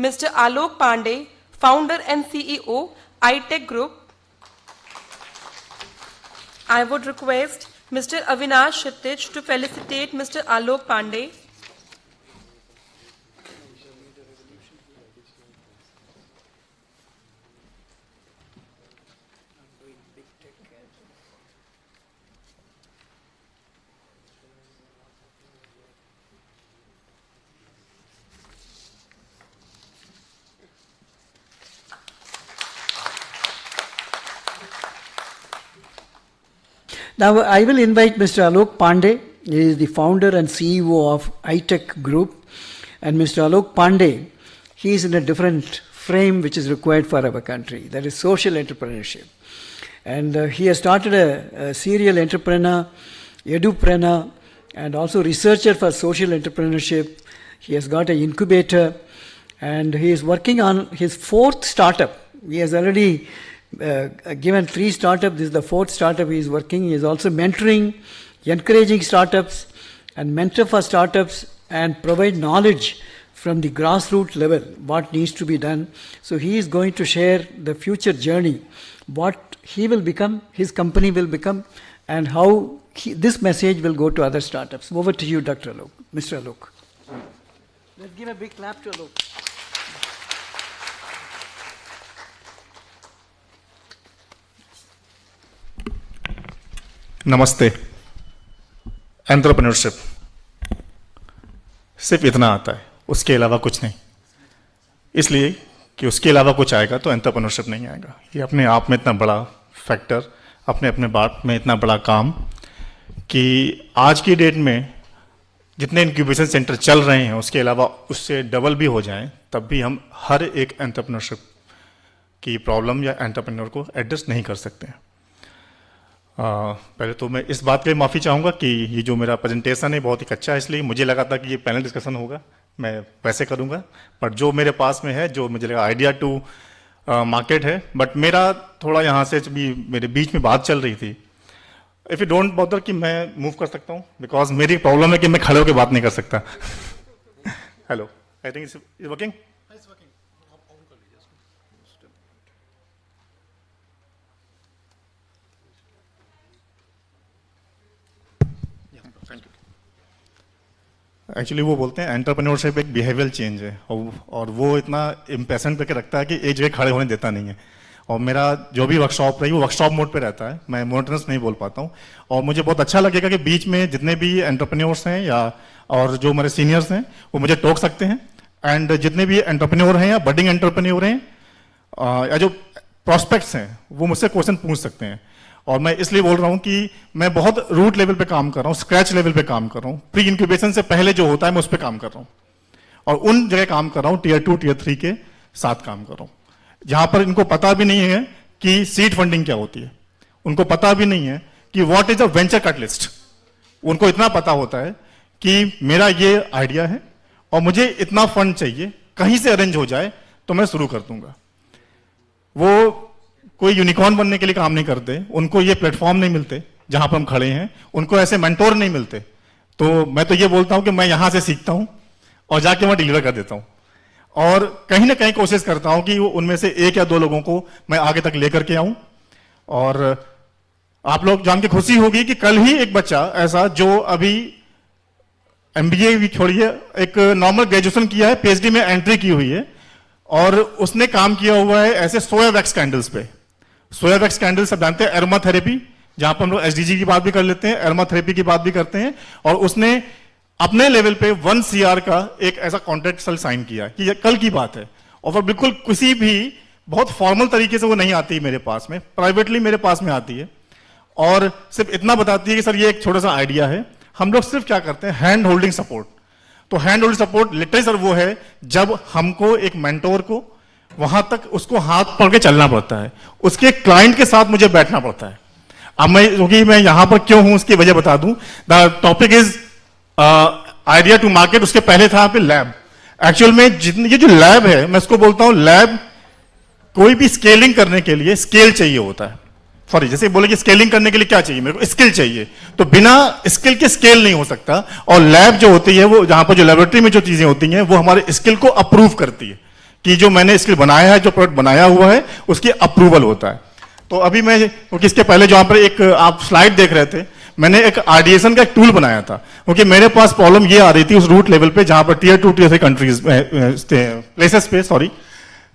Mr. Alok Pandey, founder and CEO, iTech Group. I would request Mr. Avinash Kshitij to felicitate Mr. Alok Pandey. Now, I will invite Mr. Alok Pandey. He is the founder and CEO of iTech Group. And Mr. Alok Pandey, he is in a different frame which is required for our country. That is social entrepreneurship. And he has started a serial entrepreneur, edupreneur, and also researcher for social entrepreneurship. He has got an incubator, and he is working on his 4th startup. He has already given 3 startups. This is the 4th startup he is working. He is also mentoring, encouraging startups, and mentor for startups, and provide knowledge from the grassroots level, what needs to be done. So he is going to share the future journey, what he will become, his company will become, and how this message will go to other startups. Over to you, Dr. Alok, Mr. Alok. Let's give a big clap to Alok. नमस्ते। Entrepreneurship सिर्फ इतना आता है, उसके अलावा कुछ नहीं। इसलिए कि उसके अलावा कुछ आएगा तो एंटरप्रेन्योरशिप नहीं आएगा। ये अपने आप में इतना बड़ा फैक्टर, अपने बात में इतना बड़ा काम कि आज की डेट में जितने इंक्यूबेशन सेंटर चल रहे हैं उसके अलावा उससे डबल भी हो जाएं, तब भी हम हर एक एंटरप्रेन्योरशिप की प्रॉब्लम या एंटरप्रेन्योर को एड्रेस नहीं कर सकते हैं। पहले तो मैं इस बात के लिए माफ़ी चाहूँगा कि ये जो मेरा प्रेजेंटेशन है बहुत ही कच्चा है, इसलिए मुझे लगा था कि ये पैनल डिस्कशन होगा, मैं वैसे करूँगा, पर जो मेरे पास में है, जो मुझे लगा आइडिया टू मार्केट है, बट मेरा थोड़ा यहाँ से भी मेरे बीच में बात चल रही थी। इफ़ यू डोंट बॉदर कि मैं मूव कर सकता हूँ, बिकॉज मेरी प्रॉब्लम है कि मैं खड़े होकर बात नहीं कर सकता। Hello, I think it's working. Actually वो बोलते हैं एंटरप्रेन्योरशिप एक बिहेवियल चेंज है, और वो इतना इम्पेशेंट करके रखता है कि एक जगह खड़े होने देता नहीं है। और मेरा जो भी वर्कशॉप रही वो वर्कशॉप मोड पे रहता है, मैं मोनोटोनस नहीं बोल पाता हूँ। और मुझे बहुत अच्छा लगेगा कि बीच में जितने भी एंटरप्रेन्योर्स हैं या और जो हमारे सीनियर्स हैं वो मुझे टोक सकते हैं, एंड जितने भी एंटरप्रेन्योर हैं या बडिंग एंटरप्रेन्योर हैं या जो प्रॉस्पेक्ट्स हैं वो मुझसे क्वेश्चन पूछ सकते हैं। और मैं इसलिए बोल रहा हूं कि मैं बहुत रूट लेवल पे काम कर रहा हूं, स्क्रैच लेवल पे काम कर रहा हूं, प्री इंक्यूबेशन से पहले जो होता है मैं उस पर काम कर रहा हूं, और उन जगह काम कर रहा हूं टियर 2 टियर 3 के साथ काम कर रहा हूं, जहां पर इनको पता भी नहीं है कि सीड फंडिंग क्या होती है, उनको पता भी नहीं है कि what is a venture catalyst. उनको इतना पता होता है कि मेरा ये आइडिया है और मुझे इतना फंड चाहिए, कहीं से अरेंज हो जाए तो मैं शुरू कर दूंगा। वो कोई यूनिकॉर्न बनने के लिए काम नहीं करते, उनको ये प्लेटफॉर्म नहीं मिलते जहां पर हम खड़े हैं, उनको ऐसे मेंटोर नहीं मिलते। तो मैं तो ये बोलता हूं कि मैं यहां से सीखता हूं और जाके वहां डिलीवर कर देता हूं, और कहीं ना कहीं कोशिश करता हूं कि उनमें से 1 या 2 लोगों को मैं आगे तक लेकर के आऊं। और आप लोग जान के खुशी होगी कि कल ही एक बच्चा ऐसा जो अभी MBA भी छोड़िए, एक नॉर्मल ग्रेजुएशन किया है, PhD में एंट्री की हुई है, और उसने काम किया हुआ है ऐसे सोया वैक्स कैंडल्स पे। सोया वैक्स कैंडल सब जानते हैं, एरोमा थेरेपी, जहां पर हम लोग SDG की बात भी कर लेते हैं, एरोमा थेरेपी की बात भी करते हैं। और उसने अपने लेवल पे 1 CR का एक ऐसा कॉन्ट्रैक्ट साइन किया कि ये कल की बात है, और वो बिल्कुल किसी भी बहुत फॉर्मल तरीके से वो नहीं आती मेरे पास में, प्राइवेटली मेरे पास में आती है, और सिर्फ इतना बताती है कि सर ये एक छोटा सा आइडिया है। हम लोग सिर्फ क्या करते हैं, हैंड होल्डिंग सपोर्ट। तो hand holding support literally sir वो है जब हमको एक मेंटोर को वहां तक उसको हाथ पकड़ के चलना पड़ता है, उसके क्लाइंट के साथ मुझे बैठना पड़ता है। अब मैं यहां पर क्यों हूं उसकी वजह बता दूं। The topic is idea to market. उसके पहले था पे लैब। एक्चुअल में ये जो लैब है, मैं इसको बोलता हूं लैब, कोई भी स्केलिंग करने के लिए स्केल चाहिए होता है। सॉरी, जैसे बोले कि स्केलिंग करने के लिए क्या चाहिए, मेरे को स्किल चाहिए, तो बिना स्किल के स्केल नहीं हो सकता। और लैब जो होती है वो जहां पर जो लेबोरेटरी में जो चीजें होती हैं वो हमारे स्किल को अप्रूव करती है कि जो मैंने स्किल बनाया है, जो प्रोडक्ट बनाया हुआ है, उसकी अप्रूवल होता है। तो अभी मैं, क्योंकि इसके पहले जहां पर एक आप स्लाइड देख रहे थे, मैंने एक आरडीएसन का एक टूल बनाया था, क्योंकि मेरे पास प्रॉब्लम ये आ रही थी उस रूट लेवल पे जहां पर टियर 2 टियर 3 कंट्रीज प्लेसेस पे, सॉरी,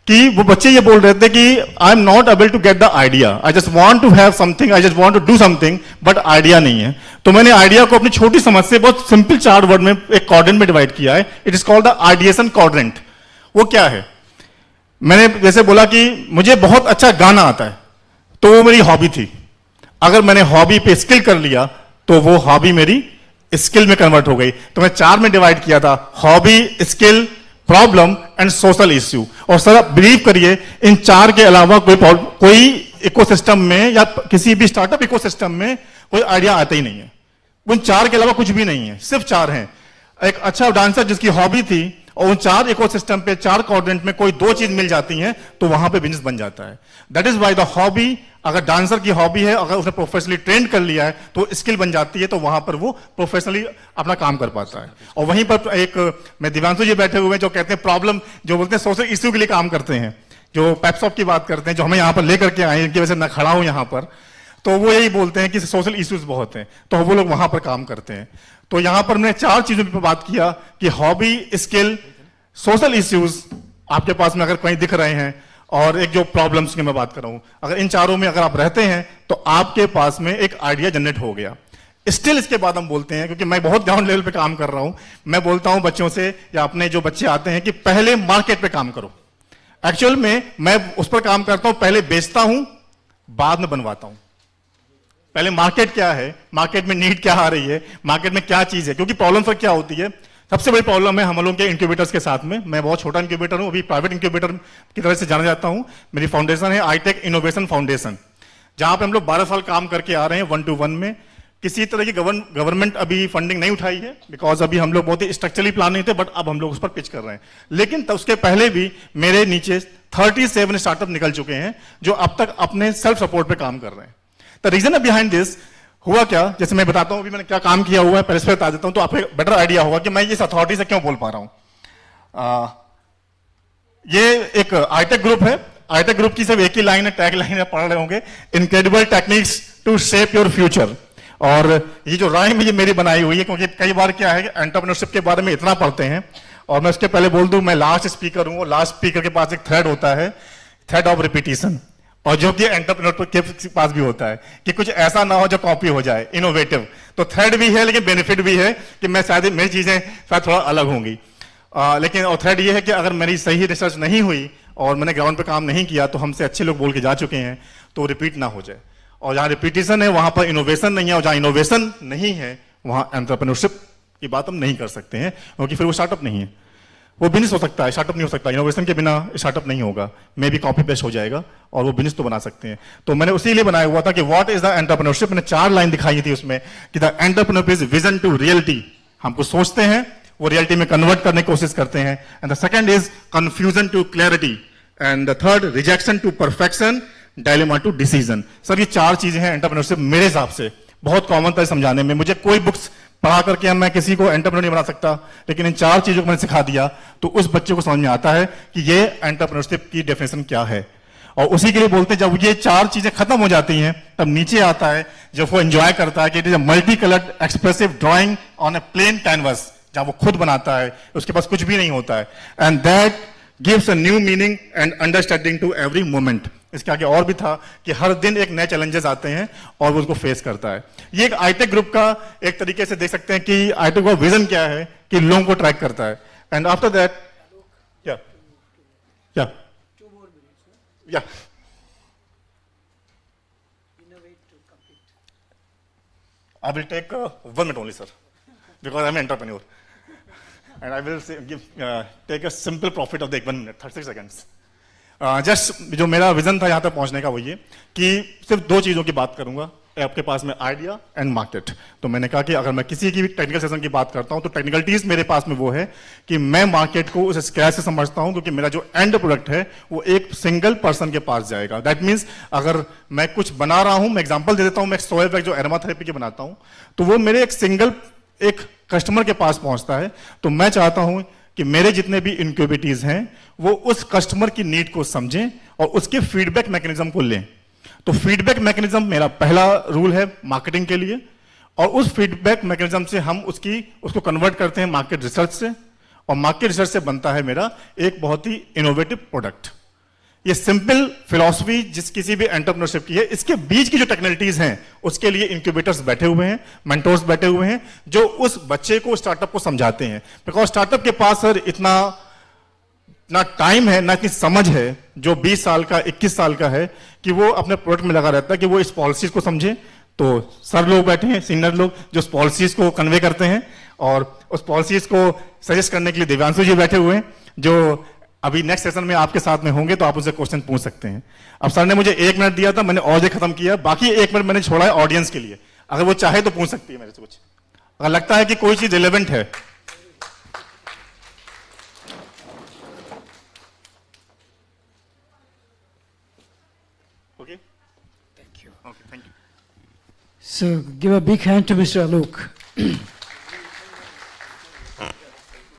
कि वो बच्चे ये बोल रहे थे कि I am not able to get the idea, I just want to have something, I just want to do something, but idea नहीं है। तो मैंने आइडिया को अपनी छोटी समझ से बहुत सिंपल 4 वर्ड में एक क्वाड्रेंट में डिवाइड किया है। It is called the Ardson quadrant. वो क्या है? मैंने जैसे बोला कि मुझे बहुत अच्छा गाना आता है, तो वो मेरी हॉबी थी। अगर मैंने हॉबी पे स्किल कर लिया तो वो हॉबी मेरी स्किल में कन्वर्ट हो गई। तो मैं 4 में डिवाइड किया था, hobby, skill, problem and social issue. और सर आप बिलीव करिए, इन 4 के अलावा कोई इकोसिस्टम में या किसी भी स्टार्टअप इकोसिस्टम में कोई आइडिया आता ही नहीं है। उन 4 के अलावा कुछ भी नहीं है, सिर्फ 4 हैं। एक अच्छा डांसर जिसकी हॉबी थी, और उन 4 इकोसिस्टम पे 4 क्वाड्रेंट में कोई 2 चीज मिल जाती हैं तो वहां पे बिजनेस बन जाता है। That is why the hobby, अगर डांसर की हॉबी है, अगर उसने प्रोफेशनली ट्रेन कर लिया है तो स्किल बन जाती है, तो वहां पर वो प्रोफेशनली अपना काम कर पाता है। और वहीं पर एक मैं दिव्यांशु जी बैठे हुए हैं जो कहते हैं प्रॉब्लम, जो बोलते हैं सोशल इश्यू के लिए काम करते हैं, जो पेप्सॉप की बात करते हैं, जो हमें यहाँ पर लेकर के आए, इनकी वजह से मैं खड़ा हूं यहाँ पर, तो वो यही बोलते हैं कि सोशल इश्यूज बहुत हैं, तो वो लोग वहां पर काम करते हैं। तो यहां पर मैंने 4 चीजों पर बात किया कि हॉबी, स्किल, सोशल इश्यूज आपके पास में अगर कहीं दिख रहे हैं, और एक जो प्रॉब्लम्स की मैं बात कर रहा हूं, अगर इन 4 में अगर आप रहते हैं तो आपके पास में एक आइडिया जनरेट हो गया। स्टिल इसके बाद हम बोलते हैं, क्योंकि मैं बहुत ग्राउंड लेवल पे काम कर रहा हूं, मैं बोलता हूं बच्चों से या अपने जो बच्चे आते हैं कि पहले मार्केट पे काम करो। एक्चुअल में मैं उस पर काम करता हूं, पहले बेचता हूं, बाद में बनवाता हूं। पहले मार्केट क्या है, मार्केट में नीड क्या आ रही है, मार्केट में क्या चीज है, क्योंकि प्रॉब्लम फिर क्या होती है। सबसे बड़ी प्रॉब्लम है हम लोगों के इंक्यूबेटर्स के साथ में। मैं बहुत छोटा इंक्यूबेटर हूं, अभी प्राइवेट इंक्यूबेटर की तरह से जाना जाता हूं। मेरी फाउंडेशन है आईटेक इनोवेशन फाउंडेशन, जहां पे हम लोग 12 साल काम करके आ रहे हैं 1 to 1 में। किसी तरह की गवर्नमेंट अभी फंडिंग नहीं उठाई है, बिकॉज अभी हम लोग बहुत ही स्ट्रक्चरली प्लान नहीं थे, बट अब हम लोग उस पर पिच कर रहे हैं। लेकिन तब उसके पहले भी मेरे नीचे 37 स्टार्टअप निकल चुके हैं जो अब तक अपने सेल्फ सपोर्ट पे काम कर रहे हैं। द रीजन बिहाइंड दिस हुआ क्या, जैसे मैं बताता हूं अभी मैंने क्या काम किया हुआ है, पहले से बता देता हूं तो आपको बेटर आइडिया होगा कि मैं इस अथॉरिटी से क्यों बोल पा रहा हूं। ये एक आईटेक ग्रुप है। आईटेक ग्रुप की सिर्फ एक ही लाइन है, टैग लाइन है, पढ़ रहे होंगे, incredible techniques to shape your future. और ये जो राइम ये मेरी बनाई हुई है, क्योंकि कई बार क्या है कि एंटरप्रेन्योरशिप के बारे में इतना पढ़ते हैं। और मैं उसके पहले बोल दूं, मैं लास्ट स्पीकर हूं, और लास्ट स्पीकर के पास एक थ्रेड होता है, थ्रेड ऑफ रिपीटिशन, और जो कि एंटरप्रेन्योर के पास भी होता है कि कुछ ऐसा ना हो जो कॉपी हो जाए, इनोवेटिव। तो थ्रेड भी है लेकिन बेनिफिट भी है कि मैं शायद मेरी चीजें शायद थोड़ा अलग होंगी। लेकिन और थ्रेड ये है कि अगर मेरी सही रिसर्च नहीं हुई और मैंने ग्राउंड पे काम नहीं किया, तो हमसे अच्छे लोग बोल के जा चुके हैं, तो रिपीट ना हो जाए। और जहां रिपीटिशन है वहां पर इनोवेशन नहीं है, और जहां इनोवेशन नहीं है वहां एंटरप्रेन्योरशिप की बात हम नहीं कर सकते हैं, क्योंकि फिर वो स्टार्टअप नहीं है, वो बिजनेस हो सकता है, स्टार्टअप नहीं हो सकता। इनोवेशन के बिना स्टार्टअप नहीं होगा, मे बी कॉपी पेस्ट हो जाएगा, और वो बिजनेस तो बना सकते हैं। तो मैंने उसी लिए बनाया हुआ था कि व्हाट इज द एंटरप्रेन्योरशिप। मैंने 4 लाइन दिखाई थी उसमें कि the entrepreneur is vision to reality. हम कुछ सोचते हैं, वो रियलिटी में कन्वर्ट करने की कोशिश करते हैं। And the second is confusion to clarity, and the third rejection to perfection, dilemma to decision. Sir ये 4 चीजें हैं एंटरप्रेन्योरशिप मेरे हिसाब से, बहुत कॉमन था समझाने में। मुझे कोई बुक्स पढ़ा करके मैं किसी को एंटरप्रेन्योर नहीं बना सकता, लेकिन इन 4 चीजों को मैंने सिखा दिया तो उस बच्चे को समझ में आता है कि ये एंटरप्रेन्योरशिप की डेफिनेशन क्या है। और उसी के लिए बोलते हैं, जब ये 4 चीजें खत्म हो जाती हैं तब नीचे आता है जब वो एंजॉय करता है कि it is a multi coloured expressive drawing on a plain canvas, जहां वो खुद बनाता है, उसके पास कुछ भी नहीं होता है। And that gives a new meaning and understanding to every moment. इसके आगे और भी था कि हर दिन एक नए चैलेंजेस आते हैं और वो उसको फेस करता है। ये एक आईटेक ग्रुप का एक तरीके से देख सकते हैं कि आईटेक का विजन क्या है कि लोगों को ट्रैक करता है। एंड आफ्टर दैट या I will take 1 minute only, sir, because I'm an entrepreneur, and I will take a simple profit of the 1 minute, 30 seconds. Just जो मेरा विजन था यहां तक पहुंचने का वो ये कि सिर्फ 2 चीजों की बात करूंगा, आपके पास में आइडिया एंड मार्केट। तो मैंने कहा कि अगर मैं किसी की भी टेक्निकल सेशन की बात करता हूं तो टेक्निकलिटीज मेरे पास में वो है कि मैं मार्केट को उस स्क्रैच से समझता हूं, क्योंकि मेरा जो एंड प्रोडक्ट है वो एक सिंगल पर्सन के पास जाएगा। दैट मीन्स अगर मैं कुछ बना रहा हूं, मैं एग्जांपल दे देता हूं, मैं सोयल वैक्स जो एरोमा थेरेपी के बनाता हूं, तो वो मेरे एक सिंगल एक कस्टमर के पास पहुंचता है। तो मैं चाहता हूं कि मेरे जितने भी इनक्यूबिटीज हैं वो उस कस्टमर की नीड को समझें और उसके फीडबैक मैकेनिज्म को लें। तो फीडबैक मैकेनिज्म मेरा पहला रूल है मार्केटिंग के लिए, और उस फीडबैक मैकेनिज्म से हम उसको कन्वर्ट करते हैं मार्केट रिसर्च से, और मार्केट रिसर्च से बनता है मेरा एक बहुत ही इनोवेटिव प्रोडक्ट। ये सिंपल फिलॉसफी जिस किसी भी एंटरप्रेन्योरशिप की है, इसके बीच की जो टेक्निकलिटीज हैं उसके लिए इंक्यूबेटर्स बैठे हुए हैं, मेंटोर्स बैठे हुए हैं जो उस बच्चे को, स्टार्टअप को समझाते हैं। बिकॉज स्टार्टअप के पास सर इतना ना टाइम है ना इतनी समझ है, जो 20 साल का 21 साल का है, कि वो अपने प्रोडक्ट में लगा रहता है कि वो इस पॉलिसीज को समझे। तो सर लोग बैठे हैं, सीनियर लोग, जो उस पॉलिसीज को कन्वे करते हैं, और उस पॉलिसीज को सजेस्ट करने के लिए देवांशु जी बैठे हुए हैं, जो अभी नेक्स्ट सेशन में आपके साथ में होंगे, तो आप उनसे क्वेश्चन पूछ सकते हैं। अब सर ने मुझे 1 मिनट दिया था, मैंने और खत्म किया, बाकी 1 मिनट मैंने छोड़ा है ऑडियंस के लिए। अगर वो चाहे तो पूछ सकती है मेरे से कुछ, अगर लगता है कि कोई चीज रिलेवेंट है। Okay, thank you. Okay, thank you. So give a big hand to Mr. Alok.